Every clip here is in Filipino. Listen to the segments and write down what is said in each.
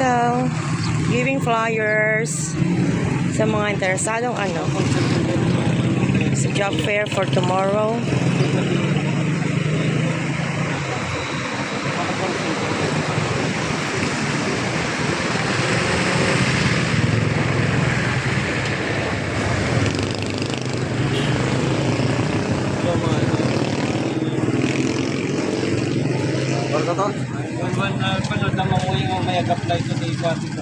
So, giving flyers sa mga interesadong sa job fair for tomorrow. Panood naman mo yung may apply to the equity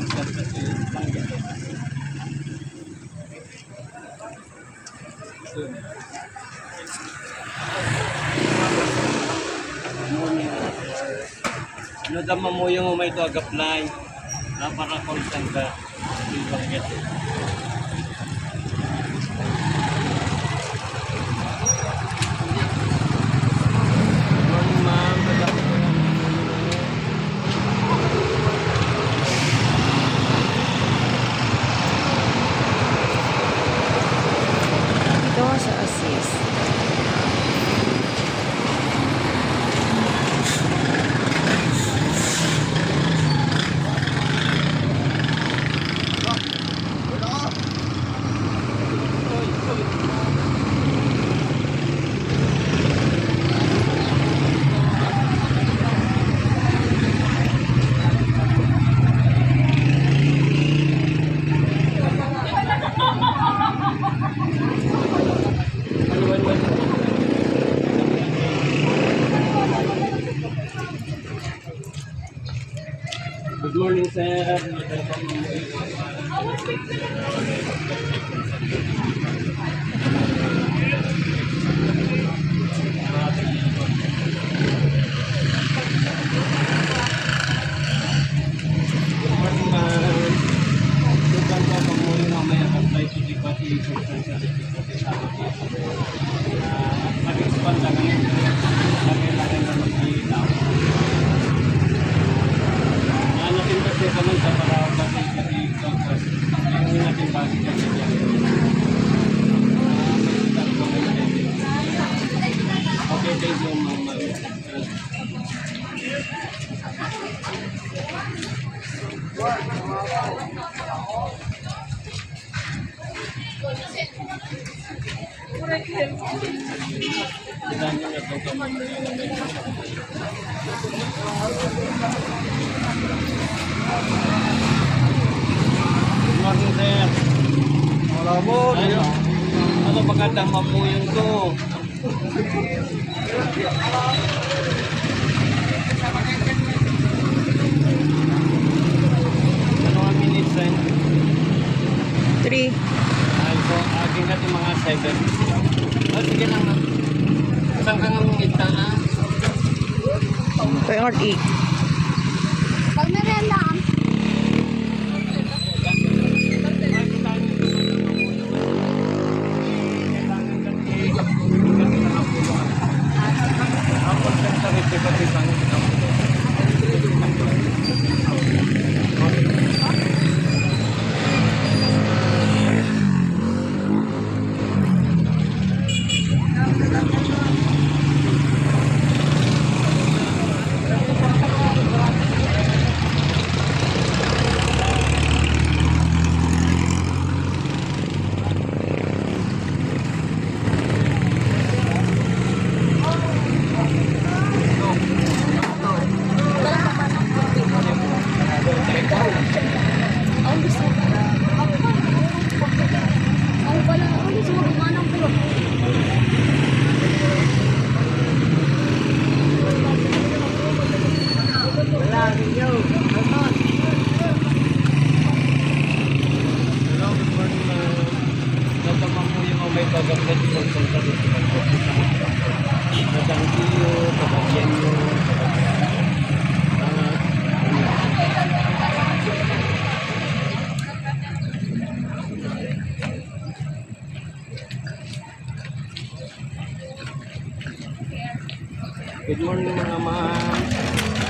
ano naman mo yung may to apply na para call center ibang get Sa assist. Good morning, sir. Ano magandang mamuyon ko? Ano ang minutes rin? 3. Ay po, aging natin mga 7. Oh, sige lang. Saan ka nga mong ita na? Pwede 8. Pag merienda ka. Good morning mga ma'am.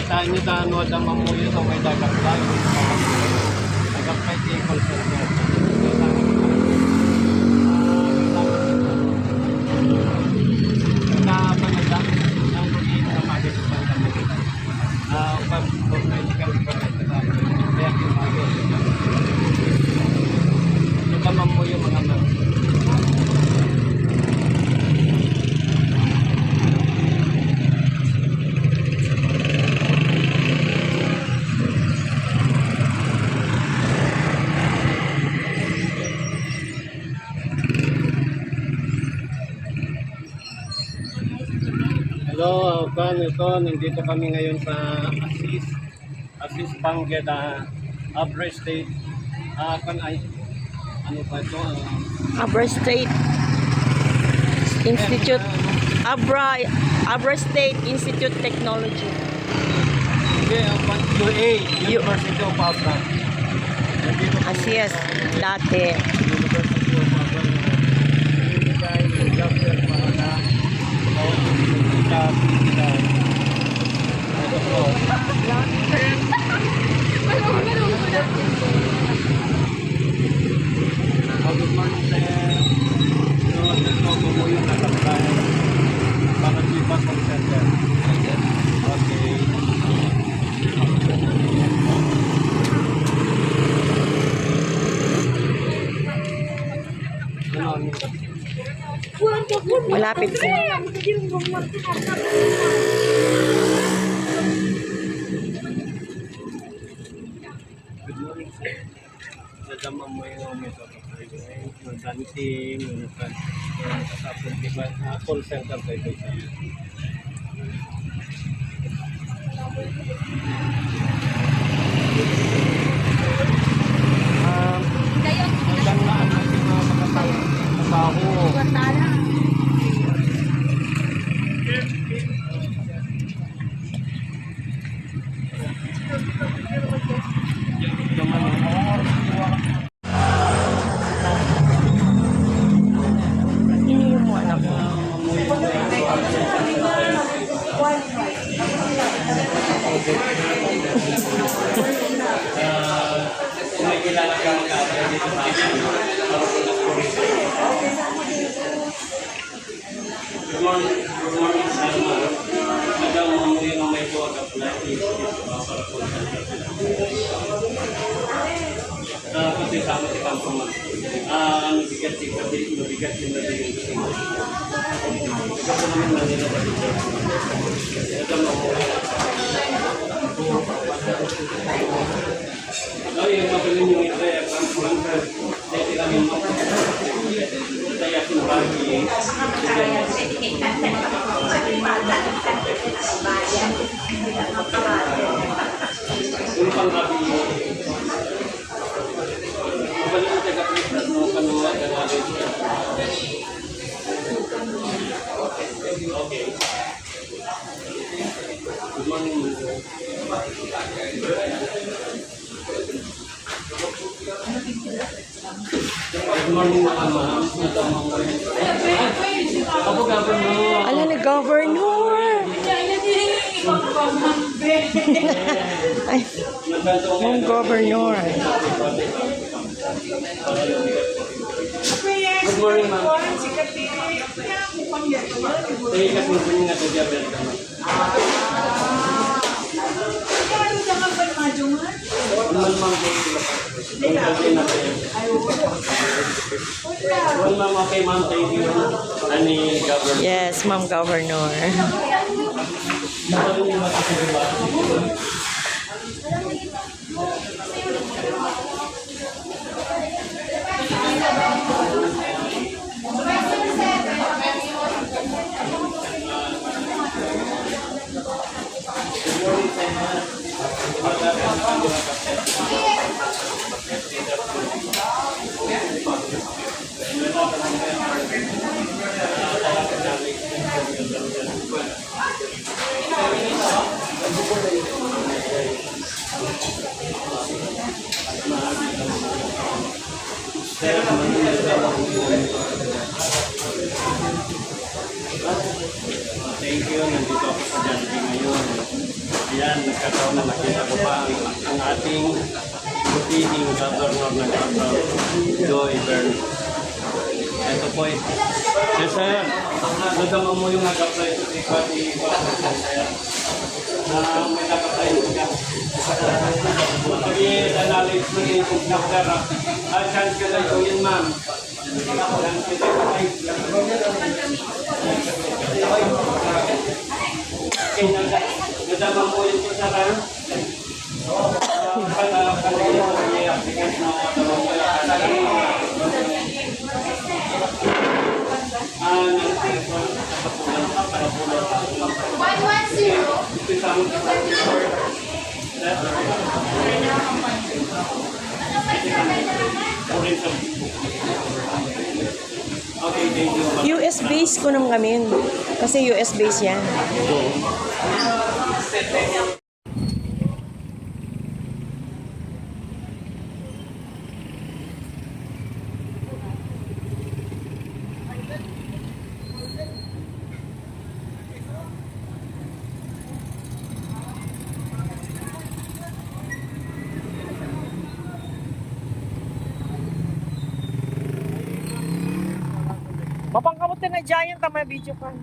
Tahan nyo tanod ang mamuyo sa may dagat lang. Dagat pa yung call center. Nakapanagda ng pagiging na magiging pag-medical pag-medical. Kaya ito, nandito kami ngayon sa Assis Panggeda, Abra State. Ano pa ito? Abra State Institute. Abra State Institute Technology. UA, University of Abra. Nandito kami Assis, sa dati. University of Abra. Binibigay ng job fair para na ito po. Good morning, sir. So, ito po yung nakapagay para di ba call center. Okay. Malapit po. Good morning, sir. Nadama mo yung method of training, dancing, nakasapon, diba? Call center sa ito sa'yo. Hanggang na ang ating mga trabaho. Ini mo anak mo. May kilala ka mag-apply dito sa akin. Good morning, sir. Madam, mamuhi na may buwag apply. Para po sa kasi sama si Kampo man. Nabigat yung nabigyan yung kasi. Ikaw po naman na nila sa dito. Ito mamuhi. Yung mabilin yung ito, dahil lang yung saya kong bagi. Yung panggabi, mabilin yung taga-pilitan mo, kanuwa, ganalit. Okay. Good morning. Good morning, ma'am. Ako, Governor. Ala na governor. Ay, mong governor. Good morning, ma'am. Saya kasi po nga sa Jabel. Ma'am, okay, ma'am, thank you. Ani, Governor. Yes, ma'am governor. Thank you. Nandito ako sa Jollibee ngayon. Ayan, nagkataon na nakita ko pa ang ating butihing governor ng Quezon, Joy Bern. Ito po eh. Sir, nadama mo yung nag-apply sa Tikwati sir. May nag-apply ka. Sabi, analyze mo yung computer. Chance ka lang yun, ma'am. Chance ka lang. Okay, nadama mo yun sa sarang. Kanina mo yung applicant na nadama mo yung Okay, thank you. US base ko nang gamin. Kasi US base yan. Mapangkamot na giant tama video ka.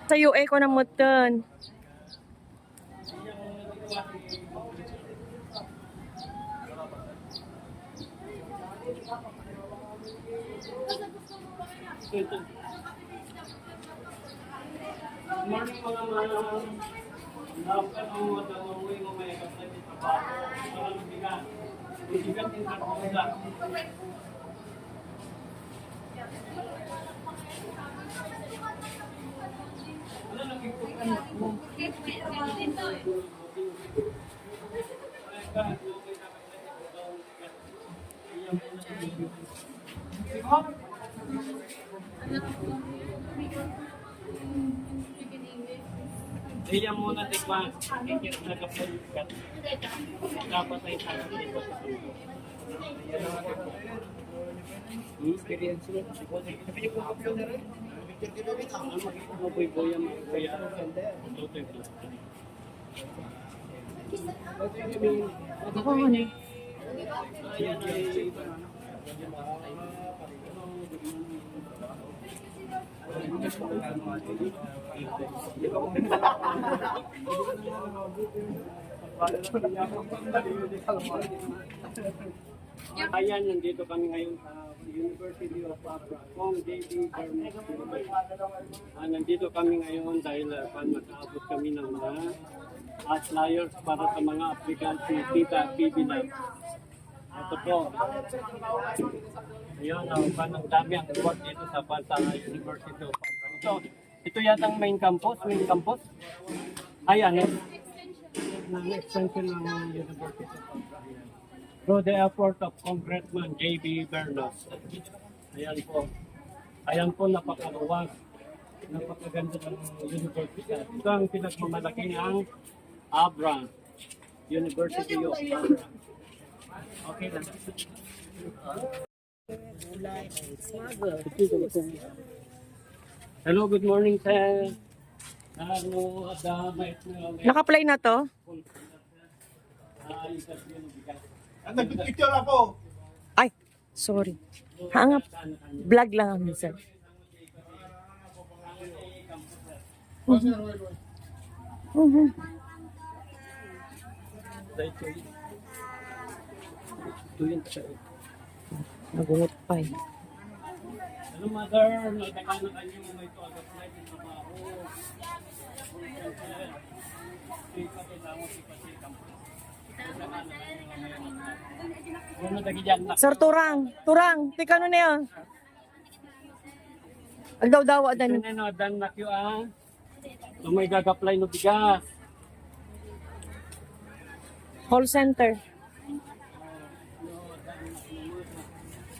Sa UA ko na muton. Good morning mga ma'am. Dapat ang mga tanongin mo may kapatid sa trabaho. Ito lang bigat. Bigat din sa pagkakas. Ano nakikutan mo? Iya muna tikman. Kikit na kapal. Dapat ay tanong dito sa tubo. Experience mo. Ano po yung boya mo? Tutoy po. Ako ano? Ayan ay... Ayan, nandito kami ngayon sa University of Accra, Kong J.B. Garment University. Nandito kami ngayon dahil mag-aabot kami ng mga flyers para sa mga applicants ni Tita Bibi Lab. Ito po. Ayun, ang dami ang report dito sa University of Accra. Ito yata ang main campus. Ayan, ng extension ng University of Accra. Through the effort of Congressman J.B. Bernos. Ayan po. Ayan po, napakaluwag. Napakaganda ng university. Ito ang pinagmamalaki ng Abra. University of Abra. Okay lang. Hello, good morning, sir. Naka-play na to? Nag-picture ako. Ay, sorry. Hangap. Vlog lang ang sir. Nagungot pa eh. Hello, mother. Nagkakanan kayo may to agad na yung trabaho. Sir Turang, tika no niya. Agdaw-dawa dan. Dan na kyo may gag-apply no bigas. Call center.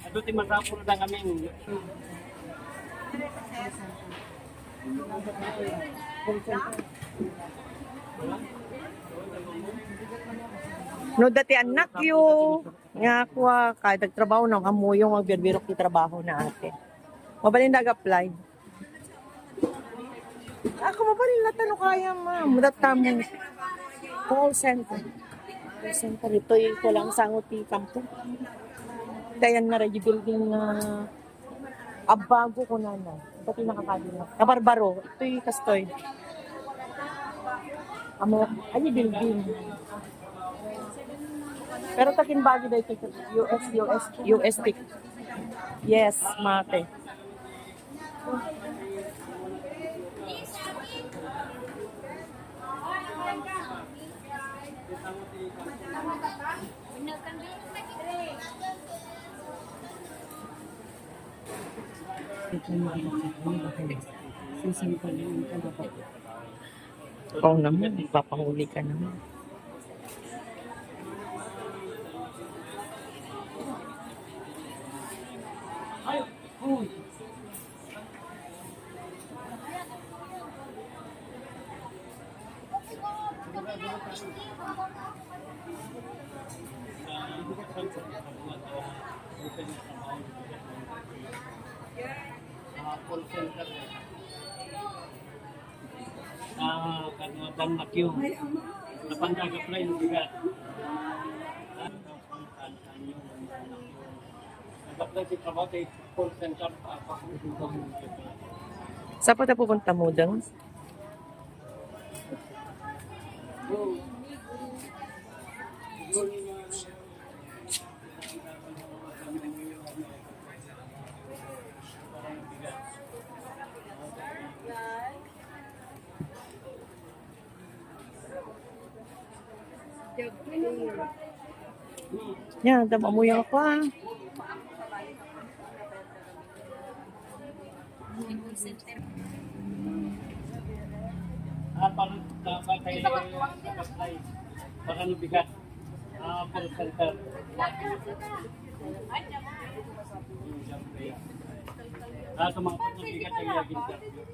Ado ti masapuro na kami. No dati anak yo. Nga kuha kahit nagtrabaho nang amuyong magbibirok ti trabaho na ate. Mabalin nag-apply. Ako mabalin na tanong kaya ma'am. Mudat tamo. Call center. Call center. Ito yung kulang sangot ti kampo. Dayan na ready building na abago ko na na. Pati nakakadila. Kabarbaro. Ito yung kastoy. Ay, building. Pero takin bago dahil ito. UST. Yes, mate. Oo naman, ipapahuli ka naman. Kanuatan na kyo. Napandag-apply ng bigat. Nag-apply si trabaho kay call center. Saan pa tayo pupunta mo dang? Yan, tamamuyan ko ah. Parang kay Kapasay. Parang bigat. Call center. Sa mga pagbigat ay laging interview.